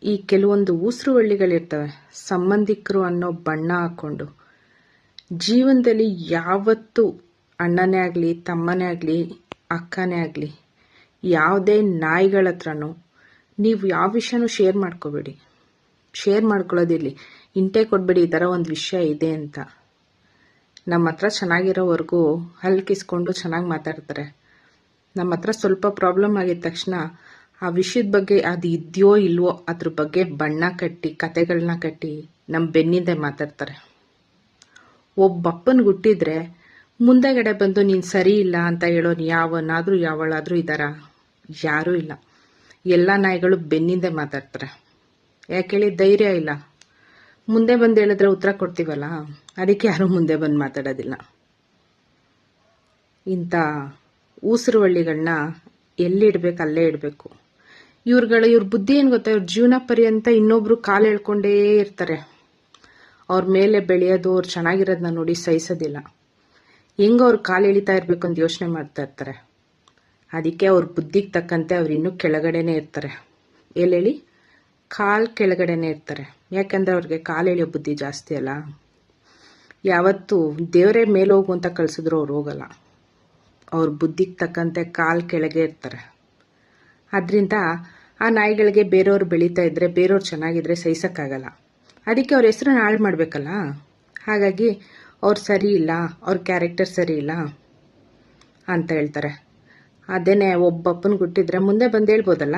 ಈ ಕೆಲವೊಂದು ಊಸರುವಳ್ಳಿಗಳಿರ್ತವೆ, ಸಂಬಂಧಿಕರು ಅನ್ನೋ ಬಣ್ಣ ಹಾಕ್ಕೊಂಡು ಜೀವನದಲ್ಲಿ ಯಾವತ್ತೂ ಅಣ್ಣನೇ ಆಗಲಿ, ತಮ್ಮನೇ ಆಗಲಿ, ಅಕ್ಕನೇ ಆಗಲಿ, ಯಾವುದೇ ನಾಯಿಗಳ ಹತ್ರನೂ ನೀವು ಯಾವ ವಿಷಯನೂ ಶೇರ್ ಮಾಡ್ಕೋಬೇಡಿ. ಶೇರ್ ಮಾಡ್ಕೊಳ್ಳೋದಿರಲಿ, ಇಂಟೆ ಕೊಡಬೇಡಿ ಈ ಥರ ಒಂದು ವಿಷಯ ಇದೆ ಅಂತ. ನಮ್ಮ ಹತ್ರ ಚೆನ್ನಾಗಿರೋವರೆಗೂ ಹಲ್ಕಿಸ್ಕೊಂಡು ಚೆನ್ನಾಗಿ ಮಾತಾಡ್ತಾರೆ. ನಮ್ಮ ಹತ್ರ ಸ್ವಲ್ಪ ಪ್ರಾಬ್ಲಮ್ ಆಗಿದ ತಕ್ಷಣ ಆ ವಿಷಯದ ಬಗ್ಗೆ ಅದು ಇದೆಯೋ ಇಲ್ವೋ ಅದ್ರ ಬಗ್ಗೆ ಬಣ್ಣ ಕಟ್ಟಿ, ಕತೆಗಳನ್ನ ಕಟ್ಟಿ ನಮ್ಮ ಬೆನ್ನಿಂದೆ ಮಾತಾಡ್ತಾರೆ. ಒಬ್ಬಪ್ಪನಿಗೆ ಹುಟ್ಟಿದ್ರೆ ಮುಂದೆಗಡೆ ಬಂದು ನೀನು ಸರಿ ಇಲ್ಲ ಅಂತ ಹೇಳೋನು ಯಾವನಾದರೂ ಯಾವಳಾದರೂ ಇದ್ದಾರಾ? ಯಾರೂ ಇಲ್ಲ. ಎಲ್ಲ ನಾಯಿಗಳು ಬೆನ್ನಿಂದೆ ಮಾತಾಡ್ತಾರೆ. ಯಾಕೆ ಹೇಳಿ? ಧೈರ್ಯ ಇಲ್ಲ. ಮುಂದೆ ಬಂದು ಹೇಳಿದ್ರೆ ಉತ್ತರ ಕೊಡ್ತೀವಲ್ಲ, ಅದಕ್ಕೆ ಯಾರೂ ಮುಂದೆ ಬಂದು ಮಾತಾಡೋದಿಲ್ಲ. ಇಂಥ ಊಸರುವಳ್ಳಿಗಳನ್ನ ಎಲ್ಲಿಡ್ಬೇಕು ಅಲ್ಲೇ ಇಡಬೇಕು. ಇವ್ರ ಬುದ್ಧಿ ಏನು ಗೊತ್ತಾ? ಇವ್ರ ಜೀವನ ಪರ್ಯಂತ ಇನ್ನೊಬ್ರು ಕಾಲು ಎಳ್ಕೊಂಡೇ ಇರ್ತಾರೆ. ಅವ್ರ ಮೇಲೆ ಬೆಳೆಯೋದು, ಅವ್ರು ಚೆನ್ನಾಗಿರೋದನ್ನ ನೋಡಿ ಸಹಿಸೋದಿಲ್ಲ. ಹೆಂಗೆ ಅವ್ರು ಕಾಲು ಎಳಿತಾ ಇರಬೇಕು ಅಂತ ಯೋಚನೆ ಮಾಡ್ತಾ ಇರ್ತಾರೆ. ಅದಕ್ಕೆ ಅವ್ರ ಬುದ್ಧಿಗೆ ತಕ್ಕಂತೆ ಅವ್ರು ಇನ್ನೂ ಕೆಳಗಡೆನೇ ಇರ್ತಾರೆ. ಎಲ್ಲೇಳಿ? ಕಾಲು ಕೆಳಗಡೆನೇ ಇರ್ತಾರೆ. ಯಾಕಂದರೆ ಅವ್ರಿಗೆ ಕಾಲು ಎಳೆಯೋ ಬುದ್ಧಿ ಜಾಸ್ತಿ ಅಲ್ಲ. ಯಾವತ್ತೂ ದೇವರೇ ಮೇಲೆ ಹೋಗು ಅಂತ ಕಳಿಸಿದ್ರು ಅವ್ರು ಹೋಗಲ್ಲ. ಅವ್ರ ಬುದ್ಧಿಗೆ ತಕ್ಕಂತೆ ಕಾಲು ಕೆಳಗೆ ಇರ್ತಾರೆ. ಅದರಿಂದ ಆ ನಾಯಿಗಳಿಗೆ ಬೇರೆಯವ್ರು ಬೆಳೀತಾ ಇದ್ದರೆ, ಬೇರೆಯವ್ರು ಚೆನ್ನಾಗಿದ್ರೆ ಸಹಿಸೋಕ್ಕಾಗಲ್ಲ. ಅದಕ್ಕೆ ಅವ್ರ ಹೆಸರನ್ನ ಹಾಳು ಮಾಡಬೇಕಲ್ಲ. ಹಾಗಾಗಿ ಅವ್ರು ಸರಿ ಇಲ್ಲ, ಅವ್ರ ಕ್ಯಾರೆಕ್ಟರ್ ಸರಿ ಇಲ್ಲ ಅಂತ ಹೇಳ್ತಾರೆ. ಅದೇನೇ ಒಬ್ಬಪ್ಪನಿಗೆ ಹುಟ್ಟಿದ್ರೆ ಮುಂದೆ ಬಂದು ಹೇಳ್ಬೋದಲ್ಲ,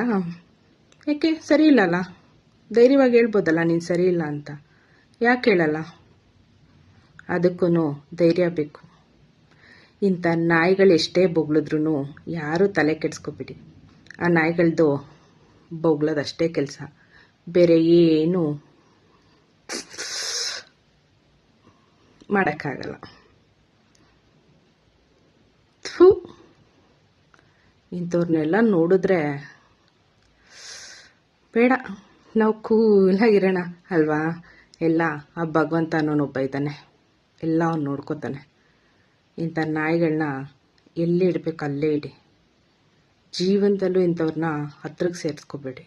ಯಾಕೆ ಸರಿ ಇಲ್ಲಲ್ಲ, ಧೈರ್ಯವಾಗಿ ಹೇಳ್ಬೋದಲ್ಲ ನೀನು ಸರಿ ಇಲ್ಲ ಅಂತ. ಯಾಕೆ ಹೇಳಲ್ಲ? ಅದಕ್ಕೂ ಧೈರ್ಯ ಬೇಕು. ಇಂಥ ನಾಯಿಗಳು ಎಷ್ಟೇ ಬೊಗಳಿದ್ರೂ ಯಾರೂ ತಲೆ ಕೆಡಿಸ್ಕೊಬಿಡಿ. ಆ ನಾಯಿಗಳದ್ದು ಬೊಗಳೋದಷ್ಟೇ ಕೆಲಸ, ಬೇರೆ ಏನು ಮಾಡೋಕ್ಕಾಗಲ್ಲ. ಇಂಥವ್ರನ್ನೆಲ್ಲ ನೋಡಿದ್ರೆ ಬೇಡ, ನಾವು ಕೂಲಾಗಿರೋಣ ಅಲ್ವಾ? ಎಲ್ಲ ಆ ಭಗವಂತ ಅನ್ನೋನೊಬ್ಬ ಇದ್ದಾನೆ, ಎಲ್ಲ ಅವ್ನು ನೋಡ್ಕೋತಾನೆ. ಇಂಥ ನಾಯಿಗಳನ್ನ ಎಲ್ಲಿ ಇಡಬೇಕು ಅಲ್ಲೇ ಇಡಿ. ಜೀವನದಲ್ಲೂ ಇಂಥವ್ರನ್ನ ಹತ್ರಕ್ಕೆ ಸೇರಿಸ್ಕೋಬೇಡಿ.